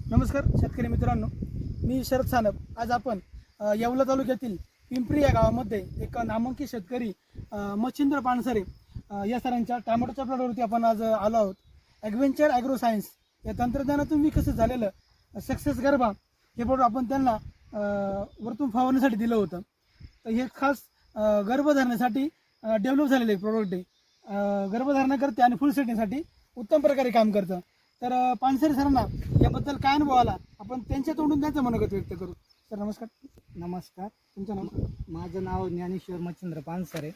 नमस्कार शेतकरी मित्रांनो, मी शरद सानप. आज आपण येवला तालुक्यातील पिंपरी या गावामध्ये एक नामांकित शेतकरी मच्छिंद्र पानसरे या सरांच्या टोमॅटोच्या प्लॉटवरती आपण आज आलो आहोत. ॲग्वेंचर ॲग्रो सायन्स या तंत्रज्ञानातून विकसित झालेलं सक्सेस गर्भा हे प्लॉट आपण त्यांना वरतून फवारण्यासाठी दिलं होतं. तर हे खास गर्भधारणेसाठी डेव्हलप झालेलं एक प्रोडक्ट आहे. गर्भधारणा करते आणि फुल सेटिंगसाठी उत्तम प्रकारे काम करतं. तर पानसरे सरांना याबद्दल काय अनुभव आला आपण त्यांच्या तोंडून त्यांचं मनोगत व्यक्त करू. सर नमस्कार. नमस्कार. तुमचं नाव? माझं नाव ज्ञानेश्वर मच्छिंद्र पानसरे,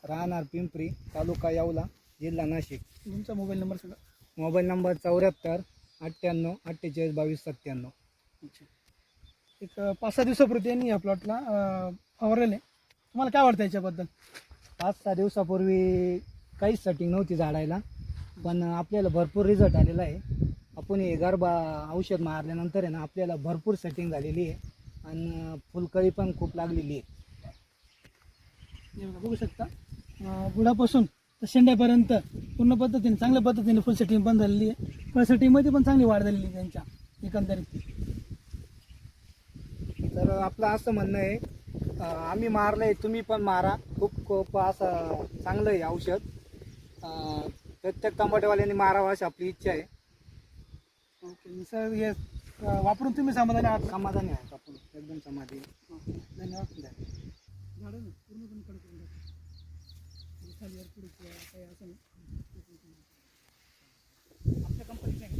राहणार पिंपरी, तालुका येवला, जिल्हा नाशिक. तुमचा मोबाईल नंबर सगळं? Mobile number 74 98 48 22 97. अच्छा. एक 5-6 दिवसापूर्वी यांनी या प्लॉटला फवारलेले. तुम्हाला काय वाटतं याच्याबद्दल? 5-6 दिवसापूर्वी काहीच सेटिंग नव्हती झाडायला, पण आपल्याला भरपूर रिझल्ट आलेला आहे. आपण हे गर्भा औषध मारल्यानंतर आहे ना, आपल्याला भरपूर सेटिंग झालेली आहे आणि फुलकळी पण खूप लागलेली आहे. हे बघा, बघू शकता बुडापासून तर शेंड्यापर्यंत पूर्ण पद्धतीने चांगल्या पद्धतीने फुल सेटिंग पण झालेली आहे. फुल सेटिंगमध्ये पण चांगली वाढ झालेली आहे त्यांच्या एकंदरीत. तर आपलं असं म्हणणं आहे, आम्ही मारलं आहे, तुम्ही पण मारा. खूप खूप असं चांगलं आहे औषध. प्रत्येक टमाटेवाल्यांनी मारावं अशी आपली इच्छा आहे. ओके सर, हे वापरून तुम्ही समाधानी आहात? समाधानी आहे आपण, एकदम समाधानी. धन्यवाद. झाडं ना पूर्णपणे कडक करून टाका. खाली वर पुढे काही असं नाही. आपल्या कंपनीचं आहे.